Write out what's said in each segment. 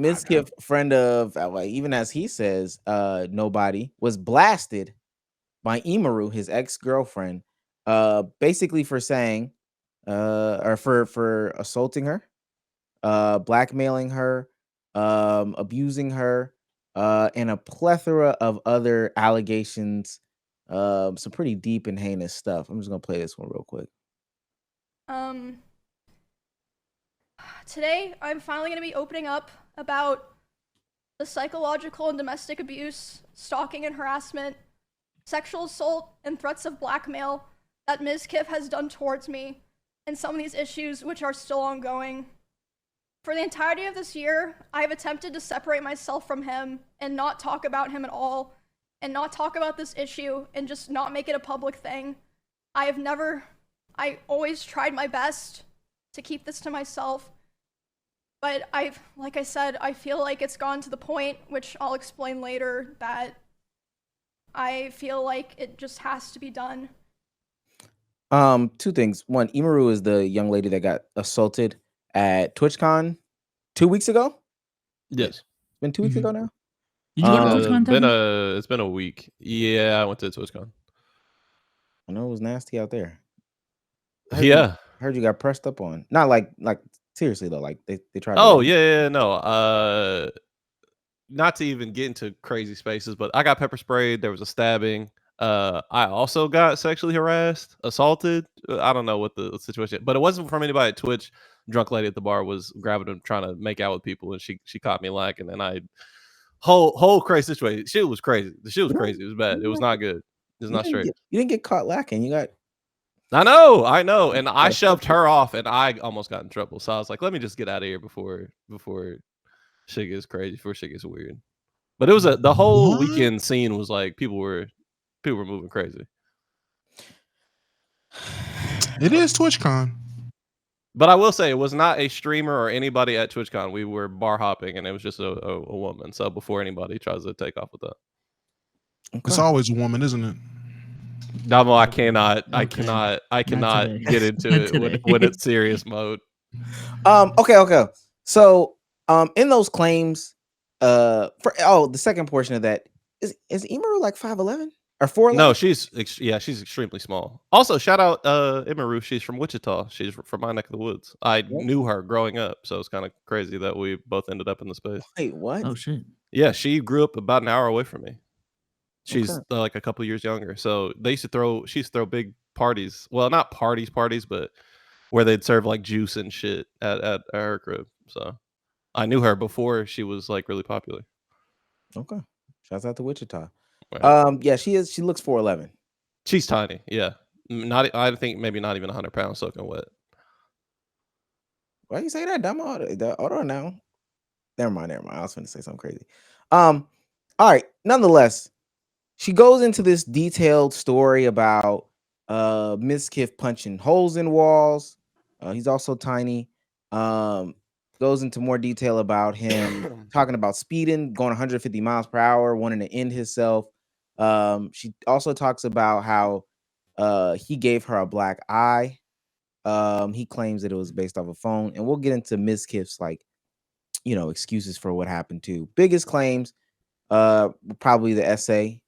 Mizkiff, friend of, like, even as he says, nobody, was blasted by Imaru, his ex-girlfriend, basically for saying, or for assaulting her, blackmailing her, abusing her, and a plethora of other allegations, some pretty deep and heinous stuff. I'm just gonna play this one real quick. Today, I'm finally going to be opening up about the psychological and domestic abuse, stalking and harassment, sexual assault, and threats of blackmail that Mizkiff has done towards me, and some of these issues which are still ongoing. For the entirety of this year, I have attempted to separate myself from him and not talk about him at all, and not talk about this issue, and just not make it a public thing. I always tried my best to keep this to myself, but like I said, I feel like it's gone to the point, which I'll explain later, that I feel like it just has to be done. Two things. One, Imaru is the young lady that got assaulted at TwitchCon 2 weeks ago. Yes, it's been 2 weeks ago now. Did you go to TwitchCon? It's been a week. Yeah, I went to TwitchCon. I know it was nasty out there. I heard you got pressed up on. Not like seriously though. Like they tried. Oh yeah, no. Not to even get into crazy spaces, but I got pepper sprayed. There was a stabbing. I also got sexually harassed, assaulted. I don't know what the situation, but it wasn't from anybody at Twitch. Drunk lady at the bar was grabbing him, trying to make out with people, and she caught me lacking, and I whole crazy situation. Shit was crazy. The shit was crazy. It was bad. It was not good. It was not straight. You didn't get caught lacking. You got. I know, and I shoved her off, and I almost got in trouble. So I was like, let me just get out of here before shit gets crazy, before shit gets weird. But it was the whole weekend scene was like people were moving crazy. It is TwitchCon. But I will say it was not a streamer or anybody at TwitchCon. We were bar hopping, and it was just a woman. So before anybody tries to take off with that, it's always a woman, isn't it? Damo, I cannot get into it when it's serious mode. Okay. So, in those claims, the second portion of that is Imaru like 5'11" or 4'11"? No, she's extremely small. Also, shout out Imaru. She's from Wichita. She's from my neck of the woods. I knew her growing up, so it's kind of crazy that we both ended up in the space. Wait, what? Oh shit. Yeah, she grew up about an hour away from me. She's like a couple years younger. So she used to throw big parties. Well, not parties, but where they'd serve like juice and shit at her crib. So I knew her before she was like really popular. Okay. Shouts out to Wichita. Right. Yeah, she looks 4'11". She's tiny. Yeah. I think maybe not even 100 pounds soaking wet. Why you say that? Hold on now. Never mind. I was going to say something crazy. All right. Nonetheless, she goes into this detailed story about Mizkiff punching holes in walls. He's also tiny. Goes into more detail about him talking about speeding, going 150 miles per hour, wanting to end himself. She also talks about how he gave her a black eye. He claims that it was based off a phone, and we'll get into Mizkiff's excuses for what happened too. Biggest claims, probably the essay.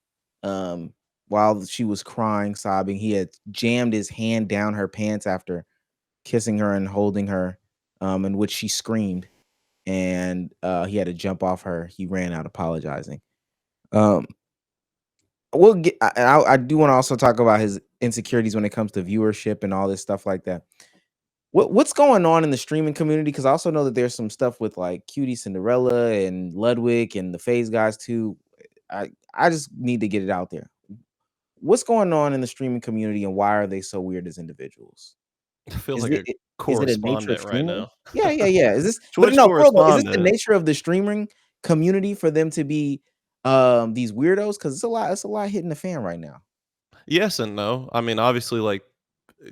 While she was crying, sobbing, he had jammed his hand down her pants after kissing her and holding her, in which she screamed, and he had to jump off her. He ran out apologizing. We'll get. I do want to also talk about his insecurities when it comes to viewership and all this stuff like that. What's going on in the streaming community? Because I also know that there's some stuff with like Cutie Cinderella and Ludwig and the FaZe guys too. I just need to get it out there. What's going on in the streaming community, and why are they so weird as individuals? I feel like a correspondent right now. Yeah. Is this is this the nature of the streaming community for them to be these weirdos? Because it's a lot hitting the fan right now. Yes and no. I mean, obviously, like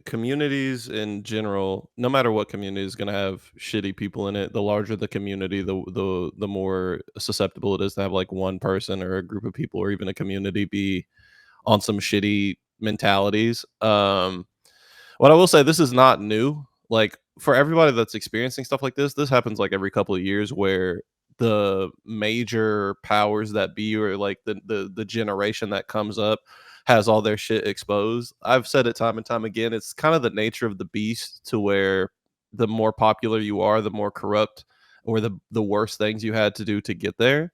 communities in general, no matter what community is going to have shitty people in it. The larger the community, the more susceptible it is to have like one person or a group of people or even a community be on some shitty mentalities. What I will say, this is not new. Like for everybody that's experiencing stuff like this happens like every couple of years where the major powers that be, or like the generation that comes up has all their shit exposed. I've said it time and time again. It's kind of the nature of the beast to where the more popular you are, the more corrupt or the worse things you had to do to get there.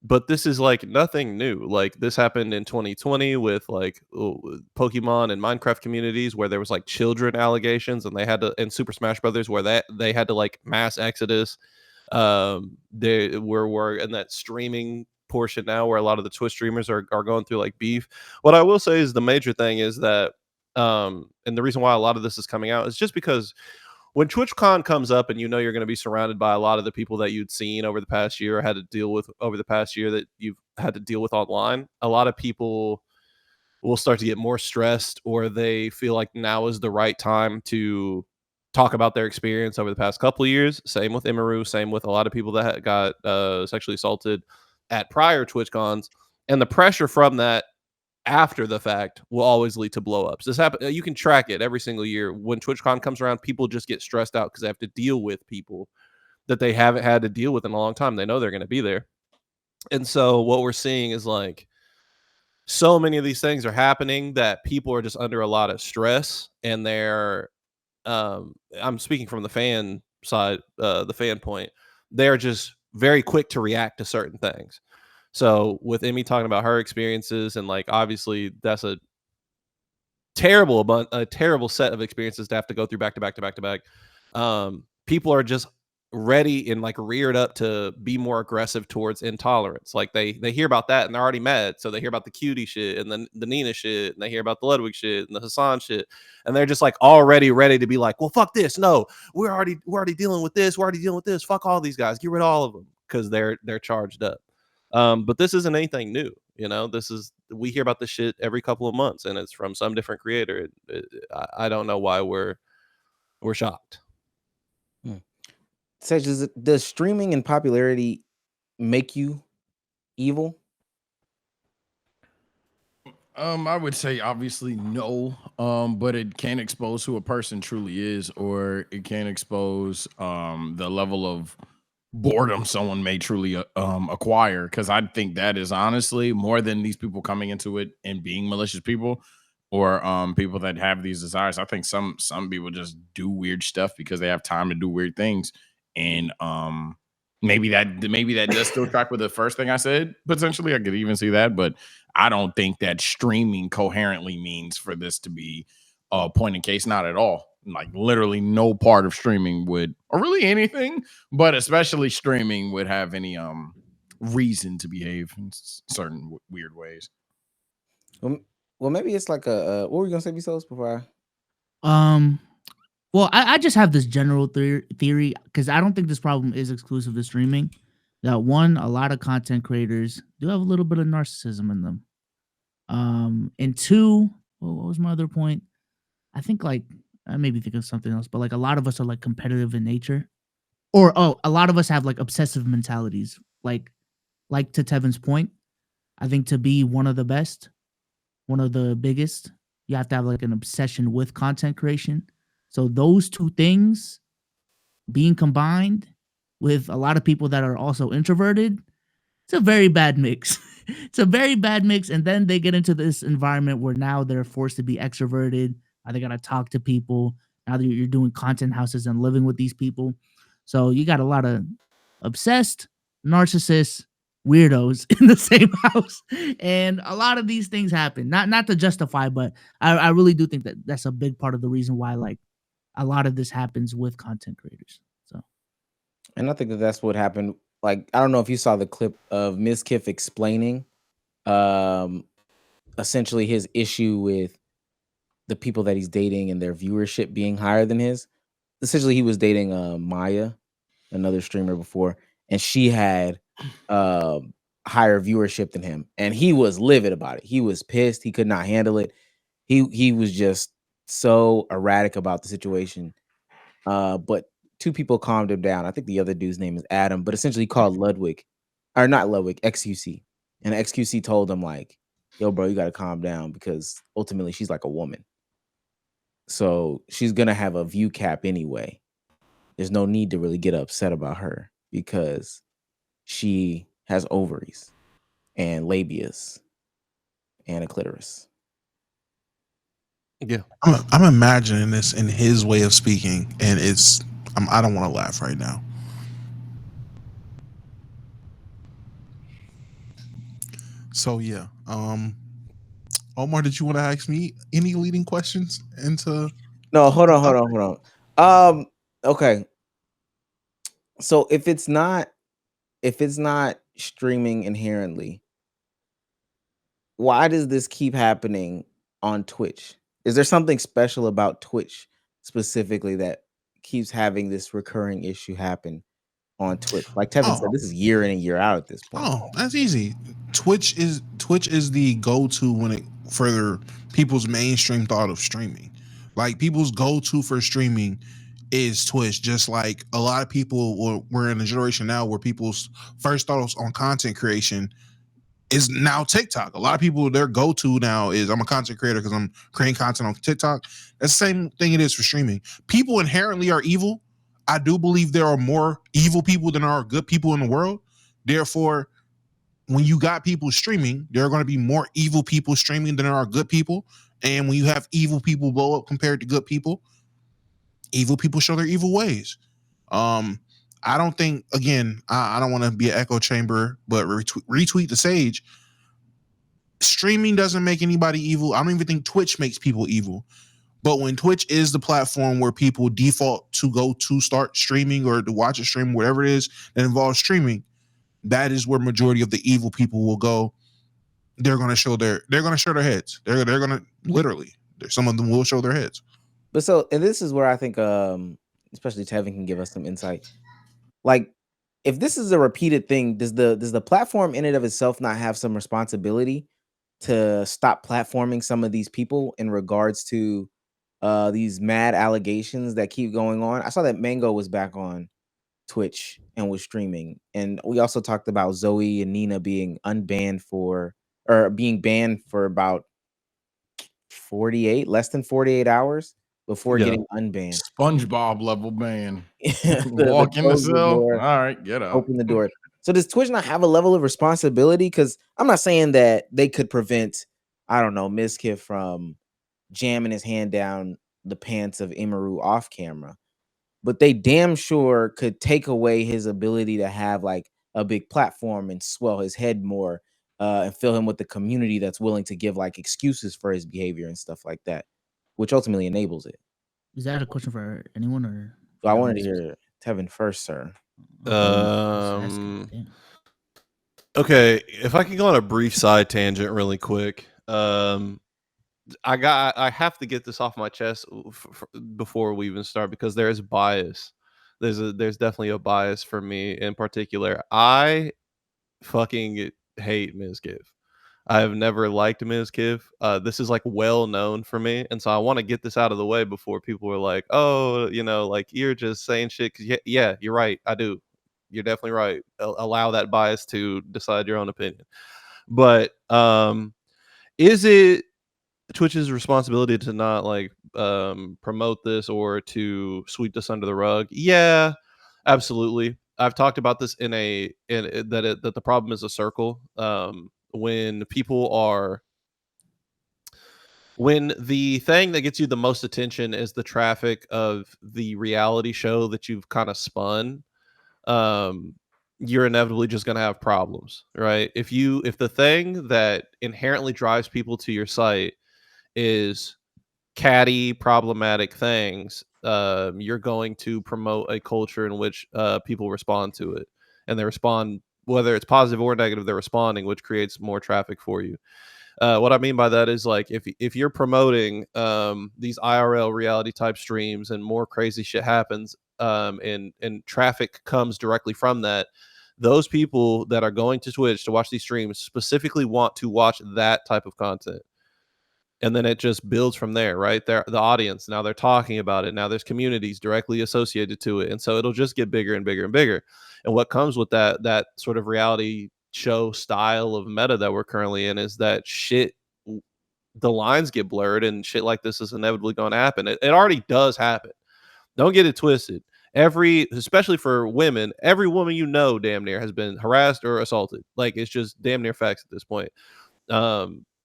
But this is like nothing new. Like this happened in 2020 with like Pokemon and Minecraft communities where there was like children allegations, and they had to, and Super Smash Brothers where they had to like mass exodus. We're in that streaming portion now where a lot of the Twitch streamers are going through like beef. What I will say is the major thing is that and the reason why a lot of this is coming out is just because when TwitchCon comes up and you know you're going to be surrounded by a lot of the people that you'd seen over the past year or had to deal with over the past year that you've had to deal with online, a lot of people will start to get more stressed, or they feel like now is the right time to talk about their experience over the past couple of years. Same with Imaru, same with a lot of people that got sexually assaulted at prior TwitchCons. And the pressure from that after the fact will always lead to blow-ups. This happen. You can track it every single year. When TwitchCon comes around, people just get stressed out because they have to deal with people that they haven't had to deal with in a long time. They know they're going to be there. And so what we're seeing is like so many of these things are happening that people are just under a lot of stress, and they're I'm speaking from the fan side, the fan point. They're just very quick to react to certain things. So with Emmy talking about her experiences, and like obviously that's a terrible set of experiences to have to go through back to back. People are just ready and like reared up to be more aggressive towards intolerance. Like they hear about that and they're already mad. So they hear about the cutie shit and then the Nina shit, and they hear about the Ludwig shit and the Hassan shit, and they're just like already ready to be like, well, fuck this. No, we're already dealing with this. We're already dealing with this. Fuck all these guys. Get rid of all of them because they're charged up. But this isn't anything new. You know, we hear about this shit every couple of months, and it's from some different creator. I don't know why we're shocked. Such as does streaming and popularity make you evil? I would say obviously no. But it can expose who a person truly is, or it can expose the level of boredom someone may truly acquire. Because I think that is honestly more than these people coming into it and being malicious people, or people that have these desires. I think some people just do weird stuff because they have time to do weird things. And maybe that does still track with the first thing I said. Potentially, I could even see that, but I don't think that streaming coherently means for this to be a point in case. Not at all. Like literally, no part of streaming would, or really anything, but especially streaming would have any reason to behave in certain weird ways. Well, maybe it's like what were you gonna say, Bezos, before I? Well, I just have this general theory because I don't think this problem is exclusive to streaming. That one, a lot of content creators do have a little bit of narcissism in them. And two, what was my other point? I think like I maybe think of something else, but like a lot of us are like competitive in nature, or a lot of us have like obsessive mentalities. Like to Tevin's point, I think to be one of the best, one of the biggest, you have to have like an obsession with content creation. So those two things being combined with a lot of people that are also introverted, it's a very bad mix. It's a very bad mix. And then they get into this environment where now they're forced to be extroverted. Now they got to talk to people. Now that you're doing content houses and living with these people. So you got a lot of obsessed, narcissists, weirdos in the same house. And a lot of these things happen. Not to justify, but I really do think that that's a big part of the reason why like a lot of this happens with content creators. So, and I think that's what happened. Like, I don't know if you saw the clip of Mizkiff explaining essentially his issue with the people that he's dating and their viewership being higher than his. Essentially, he was dating Maya, another streamer before, and she had higher viewership than him. And he was livid about it. He was pissed. He could not handle it. He was just so erratic about the situation. But two people calmed him down. I think the other dude's name is Adam, but essentially called Ludwig, or not Ludwig, XQC. And XQC told him like, yo, bro, you got to calm down because ultimately she's like a woman. So she's going to have a view cap anyway. There's no need to really get upset about her. because she has ovaries and labias and a clitoris. Yeah. I'm imagining this in his way of speaking, and I don't want to laugh right now. So yeah, Omar, did you want to ask me any leading questions into? No, hold on. Okay. So if it's not streaming inherently, why does this keep happening on Twitch? Is there something special about Twitch specifically that keeps having this recurring issue happen on Twitch? Like Tevin said, this is year in and year out at this point. Oh, that's easy. Twitch is the go-to when it further people's mainstream thought of streaming. Like people's go-to for streaming is Twitch. Just like a lot of people, we're in a generation now where people's first thoughts on content creation is now TikTok. A lot of people, their go-to now is I'm a content creator because I'm creating content on TikTok. That's the same thing it is for streaming. People inherently are evil. I do believe there are more evil people than there are good people in the world. Therefore, when you got people streaming, there are going to be more evil people streaming than there are good people. And when you have evil people blow up compared to good people, evil people show their evil ways. I don't think, again, I don't want to be an echo chamber, but retweet the Sage. Streaming doesn't make anybody evil. I don't even think Twitch makes people evil. But when Twitch is the platform where people default to go to start streaming or to watch a stream, whatever it is that involves streaming, that is where majority of the evil people will go. They're going to show their heads. They're going to literally, some of them will show their heads. But so, and this is where I think, especially Tevin can give us some insight. Like, if this is a repeated thing, does the platform in and of itself not have some responsibility to stop platforming some of these people in regards to these mad allegations that keep going on? I saw that Mango was back on Twitch and was streaming, and we also talked about Zoe and Nina being banned for about less than 48 hours before getting unbanned. SpongeBob level ban. The Walk in the close cell. door, All right, get out. open the door. So does Twitch not have a level of responsibility? Because I'm not saying that they could prevent, I don't know, Mizkiff from jamming his hand down the pants of Imaru off camera, but they damn sure could take away his ability to have like a big platform and swell his head more, and fill him with the community that's willing to give like excuses for his behavior and stuff like that, which ultimately enables it. Is that a question for anyone or? So I wanted to hear Tevin first, sir. Okay, if I can go on a brief side tangent really quick. I have to get this off my chest before we even start, because there is bias. There's definitely a bias for me in particular. I fucking hate Mizkiff. I have never liked Mizkiff. This is like well known for me, and so I want to get this out of the way before people are like, "Oh, like you're just saying shit." Because yeah, you're right. I do. You're definitely right. Allow that bias to decide your own opinion. But is it Twitch's responsibility to not like promote this or to sweep this under the rug? Yeah, absolutely. I've talked about this that the problem is a circle. When the thing that gets you the most attention is the traffic of the reality show that you've kind of spun, you're inevitably just going to have problems, right? If the thing that inherently drives people to your site is catty, problematic things, you're going to promote a culture in which people respond to it, and they respond, whether it's positive or negative, they're responding, which creates more traffic for you. What I mean by that is, like, if you're promoting these IRL reality type streams and more crazy shit happens, and traffic comes directly from that, those people that are going to Twitch to watch these streams specifically want to watch that type of content. And then it just builds from there, right? The audience, now they're talking about it. Now there's communities directly associated to it. And so it'll just get bigger and bigger and bigger. And what comes with that sort of reality show style of meta that we're currently in is that the lines get blurred, and shit like this is inevitably going to happen. It already does happen. Don't get it twisted. especially for women, every woman you know damn near has been harassed or assaulted. Like, it's just damn near facts at this point.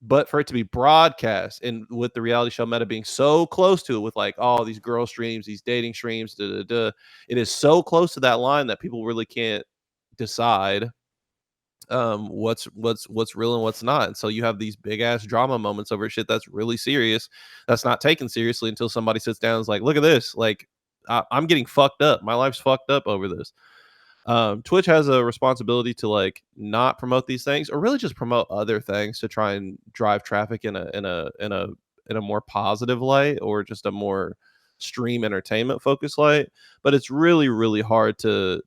But for it to be broadcast, and with the reality show Meta being so close to it, with like all these girl streams, these dating streams, it is so close to that line that people really can't decide what's real and what's not. And so you have these big ass drama moments over shit that's really serious, that's not taken seriously until somebody sits down and is like, look at this, like I'm getting fucked up, my life's fucked up over this. Twitch has a responsibility to like not promote these things, or really just promote other things to try and drive traffic in a more positive light, or just a more stream entertainment focused light. But it's really, really hard to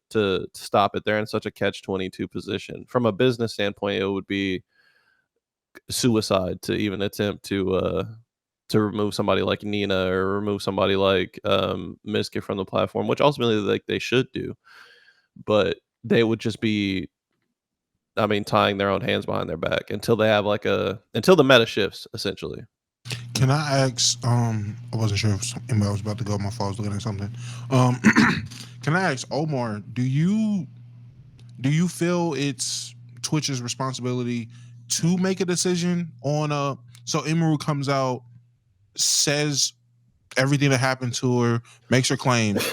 stop it. They're in such a catch-22 position. From a business standpoint, it would be suicide to even attempt to remove somebody like Nina, or remove somebody like Mizkiff from the platform, which ultimately like they should do. But they would just be, I mean, tying their own hands behind their back until they have like until the meta shifts, essentially. Can I ask? I wasn't sure if anybody was about to go. My phone was looking at something. Can I ask Omar? Do you feel it's Twitch's responsibility to make a decision on So Imaru comes out, says everything that happened to her, makes her claims.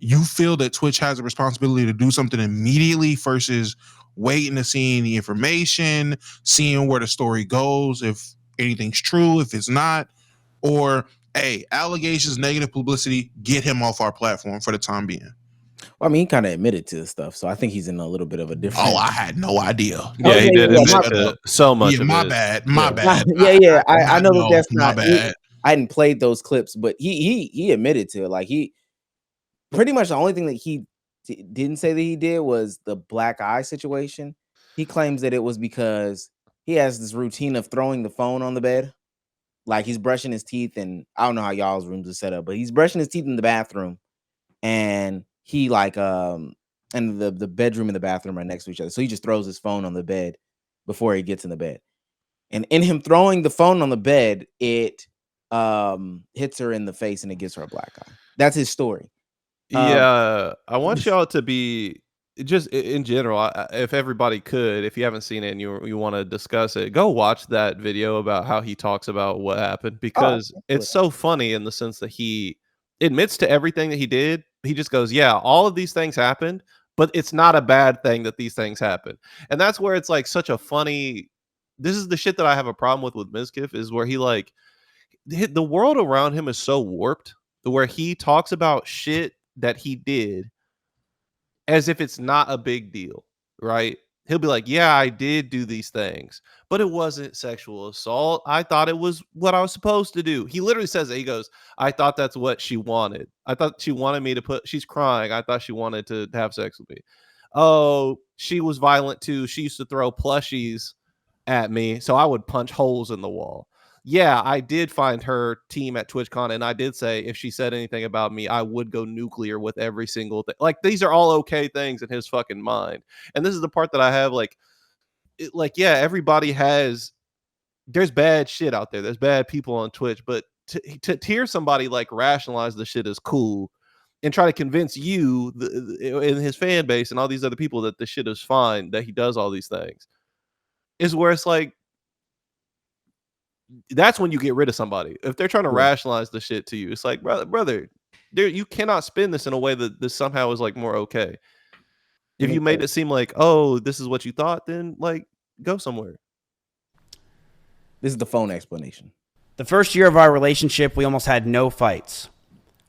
You feel that Twitch has a responsibility to do something immediately versus waiting to see the information, seeing where the story goes, if anything's true, if it's not, or hey, allegations, negative publicity, get him off our platform for the time being? Well, I mean, he kind of admitted to the stuff, so I think he's in a little bit of a different. Oh, I had no idea. Yeah, he did admit to so much. Yeah, my bad. My bad. Yeah. I know that that's my not. bad. I hadn't played those clips, but he admitted to it. Like, he pretty much the only thing that he didn't say that he did was the black eye situation. He claims that it was because he has this routine of throwing the phone on the bed. Like, he's brushing his teeth, and I don't know how y'all's rooms are set up, but he's brushing his teeth in the bathroom, and he like and the bedroom and the bathroom are next to each other. So he just throws his phone on the bed before he gets in the bed. And in him throwing the phone on the bed, it hits her in the face and it gives her a black eye. That's his story. Yeah, I want y'all to be just in general. If everybody could, if you haven't seen it and you want to discuss it, go watch that video about how he talks about what happened, because it's so funny in the sense that he admits to everything that he did. He just goes, "Yeah, all of these things happened, but it's not a bad thing that these things happen." And that's where it's like such a funny. This is the shit that I have a problem with Mizkiff, is where he like the world around him is so warped, where he talks about shit that he did as if it's not a big deal, right? He'll be like, yeah, I did do these things, but it wasn't sexual assault. I thought it was what I was supposed to do. He literally says it. He goes, I thought that's what she wanted. I thought she wanted me to she's crying. I thought she wanted to have sex with me. Oh, she was violent too. She used to throw plushies at me, so I would punch holes in the wall. Yeah, I did find her team at TwitchCon, and I did say if she said anything about me, I would go nuclear with every single thing. Like, these are all okay things in his fucking mind. And this is the part that I have, like, yeah, everybody there's bad shit out there. There's bad people on Twitch, but to hear somebody like rationalize the shit is cool and try to convince you and his fan base and all these other people that the shit is fine, that he does all these things, is where it's like, that's when you get rid of somebody. If they're trying to rationalize the shit to you, it's like, brother, you cannot spin this in a way that this somehow is like more okay. If you made it seem like, oh, this is what you thought, then like go somewhere. This is the phone explanation. The first year of our relationship, we almost had no fights.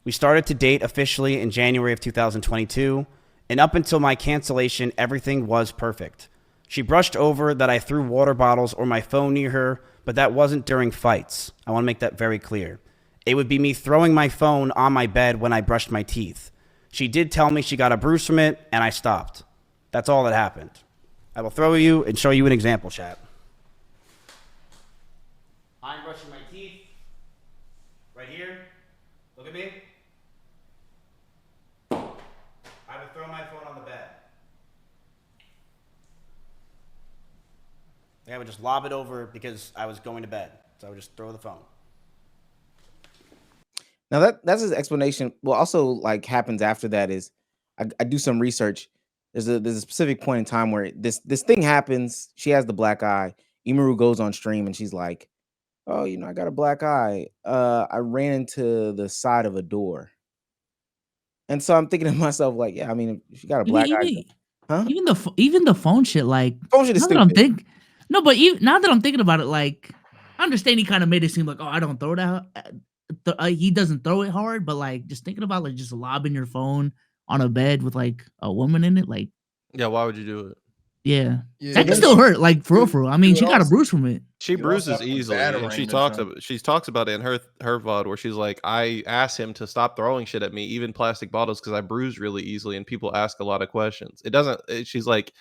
We started to date officially in January of 2022, and up until my cancellation, everything was perfect. She brushed over that I threw water bottles or my phone near her, but that wasn't during fights. I want to make that very clear. It would be me throwing my phone on my bed when I brushed my teeth. She did tell me she got a bruise from it, and I stopped. That's all that happened. I will throw you and show you an example, chat. I'm brushing my teeth. Right here. Look at me. I would throw my phone on the bed. I would just lob it over because I was going to bed. So I would just throw the phone. Now that's his explanation. Well, also like happens after that is I do some research. There's a specific point in time where this thing happens. She has the black eye. Imaru goes on stream and she's like, "Oh, I got a black eye. I ran into the side of a door." And so I'm thinking to myself, like, yeah, I mean, if she got a black eye, huh? Even the phone shit, like Phone shit is now that I'm stupid. no, but now that I'm thinking about it, like I understand he kind of made it seem like, oh, I don't throw that. He doesn't throw it hard, but like just thinking about like just lobbing your phone on a bed with like a woman in it, like Yeah, why would you do it? yeah, Yeah, that can then still hurt. Like for real. I mean, would she got a also- bruise from it. She You also bruises have a easily, bad and she arraignment talks about it in her VOD where she's like, I asked him to stop throwing shit at me, even plastic bottles, because I bruise really easily, and people ask a lot of questions. She's like,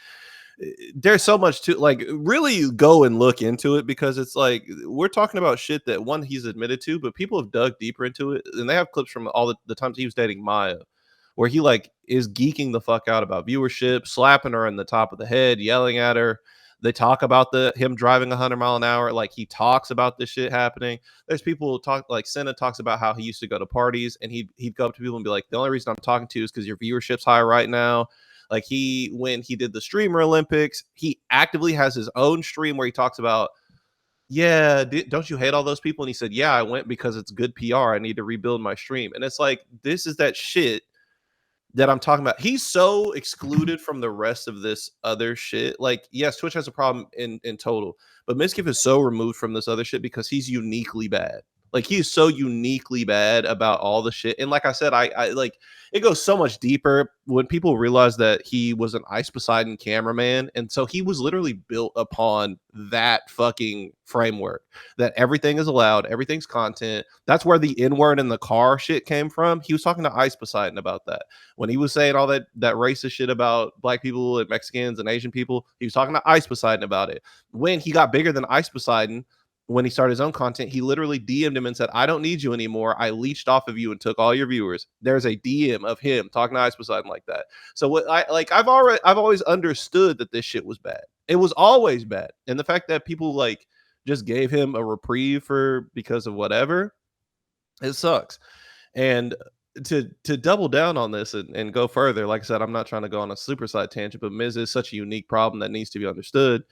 there's so much to like. Really go and look into it because it's like we're talking about shit that one he's admitted to, but people have dug deeper into it, and they have clips from all the times he was dating Maya, where he like is geeking the fuck out about viewership, slapping her in the top of the head, yelling at her. They talk about him driving 100 mile an hour. Like he talks about this shit happening. There's people who talk like Senna talks about how he used to go to parties and he'd go up to people and be like, the only reason I'm talking to you is because your viewership's high right now. Like when he did the Streamer Olympics, he actively has his own stream where he talks about, yeah, don't you hate all those people? And he said, yeah, I went because it's good PR. I need to rebuild my stream. And it's like, this is that shit that I'm talking about. He's so excluded from the rest of this other shit. Like, yes, Twitch has a problem in total, but Mizkiff is so removed from this other shit because he's uniquely bad. Like, he is so uniquely bad about all the shit. And like I said, I like it goes so much deeper when people realize that he was an Ice Poseidon cameraman. And so he was literally built upon that fucking framework that everything is allowed, everything's content. That's where the N-word in the car shit came from. He was talking to Ice Poseidon about that. When he was saying all that racist shit about black people and Mexicans and Asian people, he was talking to Ice Poseidon about it. When he got bigger than Ice Poseidon, when he started his own content, he literally DM'd him and said, I don't need you anymore. I leached off of you and took all your viewers. There's a DM of him talking to Ice Poseidon like that. So what I've always understood that this shit was bad. It was always bad. And the fact that people like just gave him a reprieve because of whatever, it sucks. And to double down on this and go further, like I said, I'm not trying to go on a super side tangent, but Miz is such a unique problem that needs to be understood.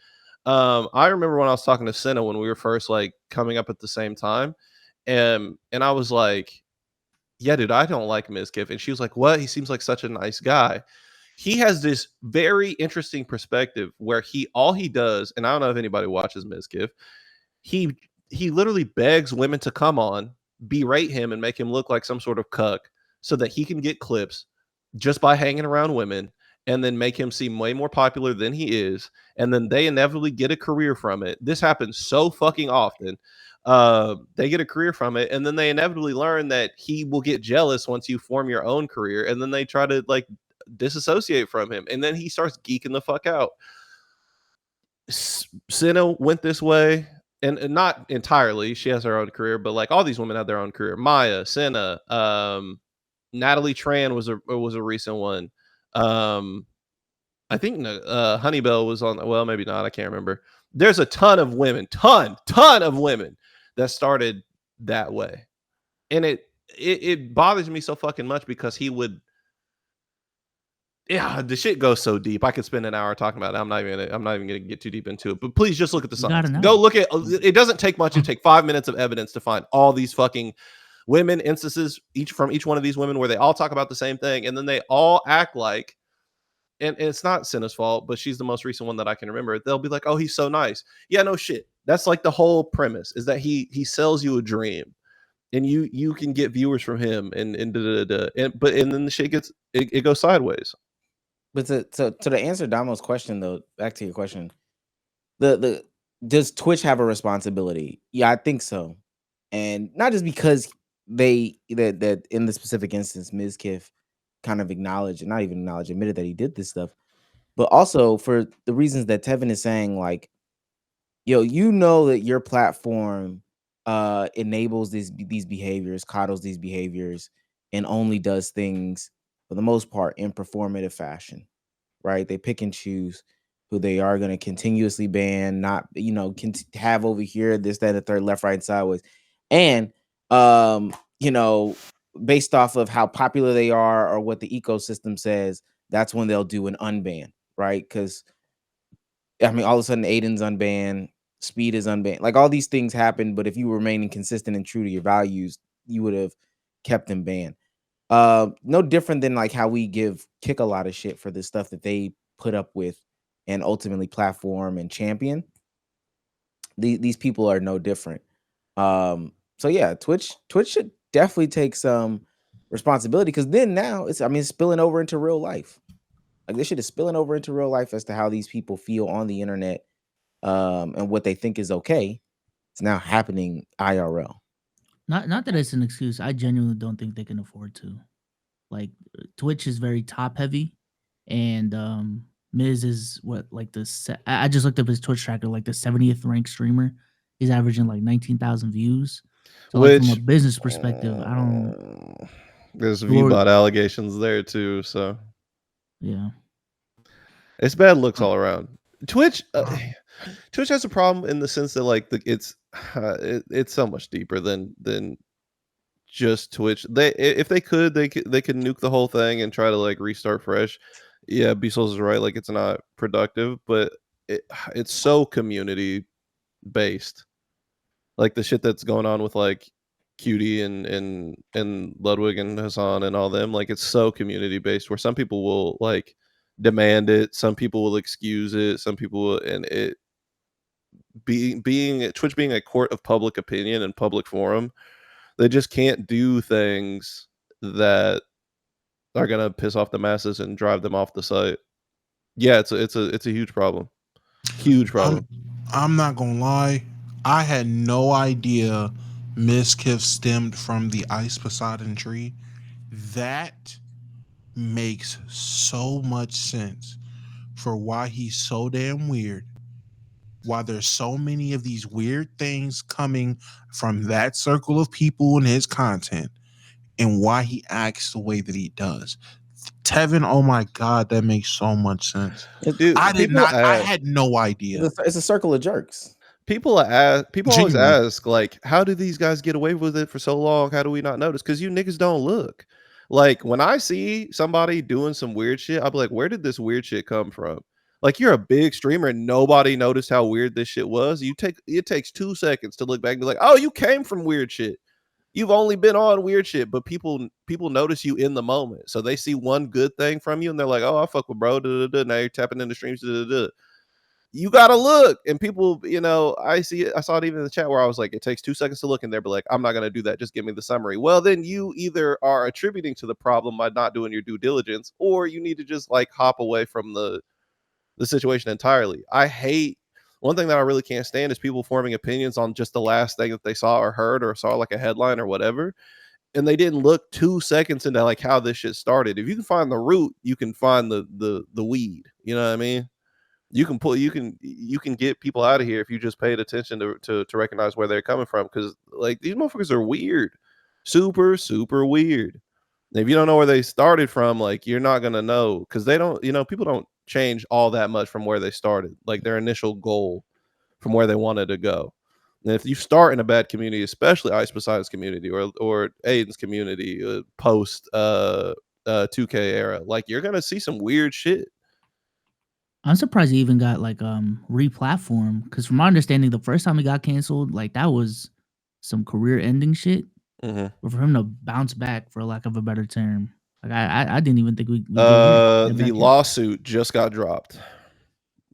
I remember when I was talking to Senna when we were first like coming up at the same time, and I was like, yeah, dude, I don't like Mizkiff. And she was like, what? He seems like such a nice guy. He has this very interesting perspective where all he does, and I don't know if anybody watches Mizkiff, he literally begs women to come on, berate him, and make him look like some sort of cuck so that he can get clips just by hanging around women, and then make him seem way more popular than he is, and then they inevitably get a career from it. This happens so fucking often. They get a career from it, and then they inevitably learn that he will get jealous once you form your own career, and then they try to like disassociate from him, and then he starts geeking the fuck out. Senna went this way, and not entirely. She has her own career, but like all these women have their own career. Maya, Senna, Natalie Tran was a recent one. I think Honeybell was on. Well, maybe not. I can't remember. There's a ton of women, ton of women that started that way, and it bothers me so fucking much because he would. Yeah, the shit goes so deep. I could spend an hour talking about it. I'm not even gonna get too deep into it. But please just look at the science. Go look at. It doesn't take much. It take 5 minutes of evidence to find all these fucking women instances from each one of these women where they all talk about the same thing, and then they all act like. And it's not Senna's fault, but she's the most recent one that I can remember. They'll be like, "Oh, he's so nice." Yeah, no shit. That's like the whole premise is that he sells you a dream, and you can get viewers from him, and then the shit it goes sideways. But to answer Damo's question though, back to your question, the does Twitch have a responsibility? Yeah, I think so, and not just because that in the specific instance, Mizkiff kind of admitted that he did this stuff, but also for the reasons that Tevin is saying, like, yo, that your platform enables these behaviors, coddles these behaviors, and only does things for the most part in performative fashion, right? They pick and choose who they are going to continuously ban, not have over here, this, that, and the third, left, right, sideways. And based off of how popular they are or what the ecosystem says, that's when they'll do an unban, right? Because I mean, all of a sudden, Aiden's unbanned, Speed is unbanned. Like all these things happen, but if you were remaining consistent and true to your values, you would have kept them banned. No different than like how we kick a lot of shit for the stuff that they put up with and ultimately platform and champion. These people are no different. So yeah, Twitch should definitely take some responsibility, because then now it's spilling over into real life. Like this shit is spilling over into real life as to how these people feel on the internet, and what they think is okay. It's now happening IRL. Not that it's an excuse. I genuinely don't think they can afford to. Like Twitch is very top heavy, and Miz is I just looked up his Twitch tracker, like the 70th ranked streamer. He's averaging like 19,000 views. So like from a business perspective, I don't. There's VBot allegations there too, so yeah, it's bad looks all around. Twitch has a problem in the sense that like it's so much deeper than just Twitch. If they could nuke the whole thing and try to like restart fresh. Yeah, B-Souls is right. Like it's not productive, but it's so community based. Like the shit that's going on with like Cutie and Ludwig and Hassan and all them. Like it's so community based where some people will like demand it, some people will excuse it, some people will, and it being Twitch being a court of public opinion and public forum, they just can't do things that are gonna piss off the masses and drive them off the site. Yeah, it's a huge problem. Huge problem. I'm not gonna lie. I had no idea Mizkiff stemmed from the Ice Poseidon tree. That makes so much sense for why he's so damn weird. Why there's so many of these weird things coming from that circle of people in his content, and why he acts the way that he does. Tevin, oh my God, that makes so much sense. Dude, I had no idea. It's a circle of jerks. People always ask, like, how do these guys get away with it for so long? How do we not notice? Because you niggas don't look. Like, when I see somebody doing some weird shit, I'll be like, where did this weird shit come from? Like, you're a big streamer and nobody noticed how weird this shit was. It takes 2 seconds to look back and be like, oh, you came from weird shit. You've only been on weird shit, but people notice you in the moment. So they see one good thing from you and they're like, oh, I fuck with bro. Now you're tapping into streams. You gotta look. And people, I saw it even in the chat where I was like, it takes 2 seconds to look, and they'll be like, I'm not gonna do that. Just give me the summary. Well, then you either are attributing to the problem by not doing your due diligence, or you need to just like hop away from the situation entirely. One thing that I really can't stand is people forming opinions on just the last thing that they saw or heard or saw like a headline or whatever. And they didn't look 2 seconds into like how this shit started. If you can find the root, you can find the weed. You know what I mean? You can get people out of here if you just paid attention to recognize where they're coming from. Because like these motherfuckers are weird. Super, super weird. And if you don't know where they started from, like you're not gonna know, because they don't, people don't change all that much from where they started, like their initial goal from where they wanted to go. And if you start in a bad community, especially Ice Poseidon's community or Aiden's community, post 2K era, like you're gonna see some weird shit. I'm surprised he even got like re-platformed, because from my understanding, the first time he got canceled, like that was some career-ending shit. Mm-hmm. But for him to bounce back, for lack of a better term, like I didn't even think we the lawsuit just got dropped.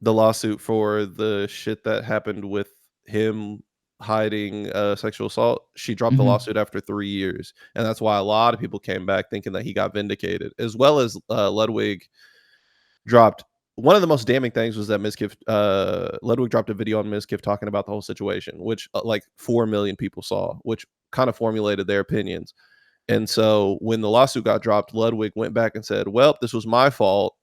The lawsuit for the shit that happened with him hiding sexual assault, she dropped the lawsuit after 3 years, and that's why a lot of people came back thinking that he got vindicated, as well as Ludwig dropped. One of the most damning things was that Mizkiff, Ludwig dropped a video on Mizkiff talking about the whole situation, which like 4 million people saw, which kind of formulated their opinions. And so when the lawsuit got dropped, Ludwig went back and said, well, this was my fault.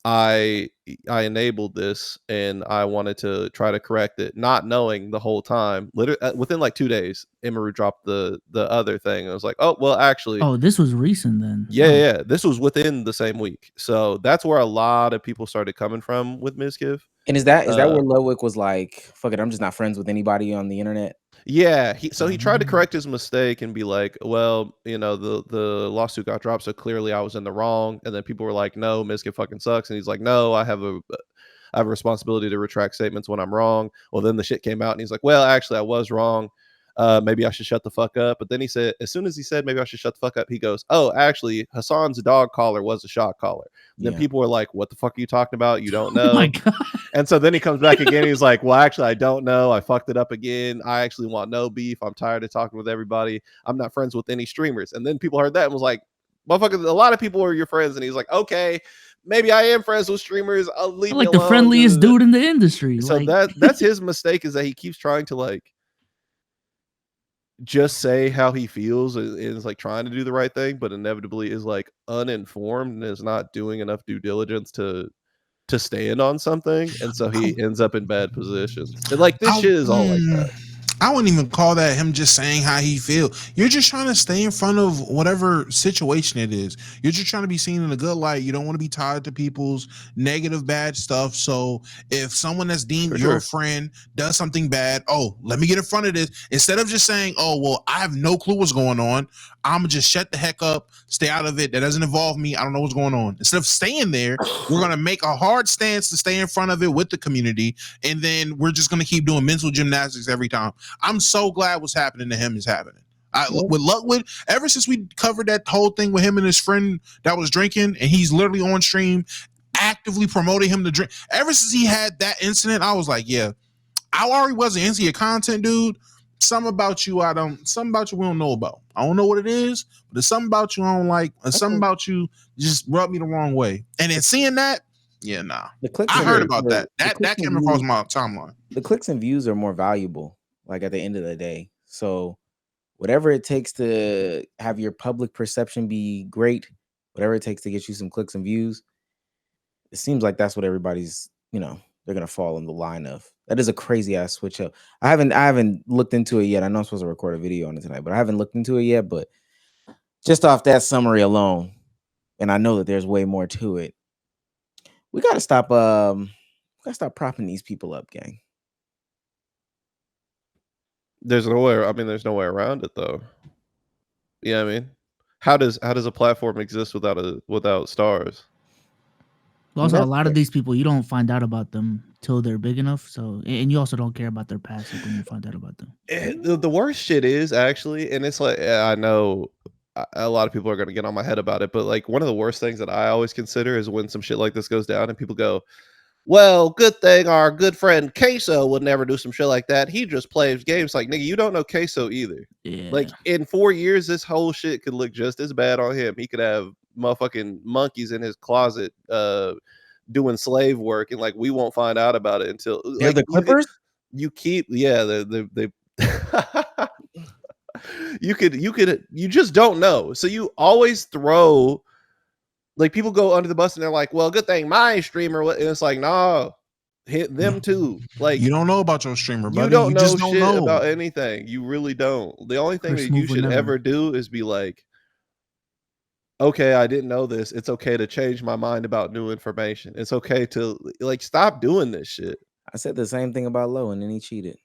I enabled this and I wanted to try to correct it, not knowing the whole time. Literally within like 2 days, Imaru dropped the other thing. I was like, oh, well, actually. Oh, this was recent then. Yeah. This was within the same week. So that's where a lot of people started coming from with Mizkiff. And is that where Ludwig was like, fuck it, I'm just not friends with anybody on the internet? Yeah, he tried to correct his mistake and be like, well, you know, the lawsuit got dropped, so clearly I was in the wrong. And then people were like, no, Mizkiff fucking sucks. And he's like, no, I have a responsibility to retract statements when I'm wrong. Well, then the shit came out and he's like, well, actually I was wrong. Maybe I should shut the fuck up. But then he said, as soon as he said maybe I should shut the fuck up, he goes, oh, actually Hassan's dog collar was a shot collar. Then people were like, what the fuck are you talking about? You don't know. Oh my God. And so then he comes back again. He's like, well, actually, I don't know. I fucked it up again. I actually want no beef. I'm tired of talking with everybody. I'm not friends with any streamers. And then people heard that and was like, motherfucker, a lot of people are your friends. And he's like, okay, maybe I am friends with streamers. I'll leave Like me the alone. friendliest dude in the industry. So like... that's his mistake, is that he keeps trying to like just say how he feels and is like trying to do the right thing, but inevitably is like uninformed and is not doing enough due diligence to stand on something, and so he ends up in bad positions. And like this shit is all like that. I wouldn't even call that him just saying how he feels. You're just trying to stay in front of whatever situation it is. You're just trying to be seen in a good light. You don't want to be tied to people's negative, bad stuff. So if someone that's deemed your friend does something bad, oh, let me get in front of this. Instead of just saying, oh, well, I have no clue what's going on, I'm going to just shut the heck up, stay out of it. That doesn't involve me. I don't know what's going on. Instead of staying there, we're going to make a hard stance to stay in front of it with the community. And then we're just going to keep doing mental gymnastics every time. I'm so glad what's happening to him is happening. With Luckwood, ever since we covered that whole thing with him and his friend that was drinking, and he's literally on stream actively promoting him to drink. Ever since he had that incident, I was like, yeah, I already wasn't into your content, dude. Something about you we don't know about. I don't know what it is, but there's something about you I don't like. And something about you just rubbed me the wrong way. And then seeing that, yeah, nah. I heard about that. That came across my timeline. The clicks and views are more valuable, like at the end of the day. So whatever it takes to have your public perception be great, whatever it takes to get you some clicks and views, it seems like that's what everybody's, they're gonna fall in the line of. That is a crazy ass switch up. I haven't looked into it yet. I know I'm supposed to record a video on it tonight, but I haven't looked into it yet. But just off that summary alone, and I know that there's way more to it. We gotta stop propping these people up, gang. There's no way around it though. Yeah, I mean, how does a platform exist without stars? Also, a lot of these people, you don't find out about them till they're big enough. So, and you also don't care about their past when you find out about them. The worst shit is actually, and it's like, I know a lot of people are going to get on my head about it, but like one of the worst things that I always consider is when some shit like this goes down and people go, well, good thing our good friend Queso would never do some shit like that. He just plays games. Like, nigga, you don't know Queso either. Yeah. Like, in 4 years, this whole shit could look just as bad on him. He could have motherfucking monkeys in his closet doing slave work, and like we won't find out about it until They're the Clippers. You just don't know. So you always throw. Like, people go under the bus and they're like, well, good thing my streamer, and it's like, nah, hit them too. Like, you don't know about your streamer, buddy. You don't know shit about anything. You really don't. The only thing that you should ever do is be like, okay, I didn't know this. It's okay to change my mind about new information. It's okay to like stop doing this shit. I said the same thing about Low, and then he cheated.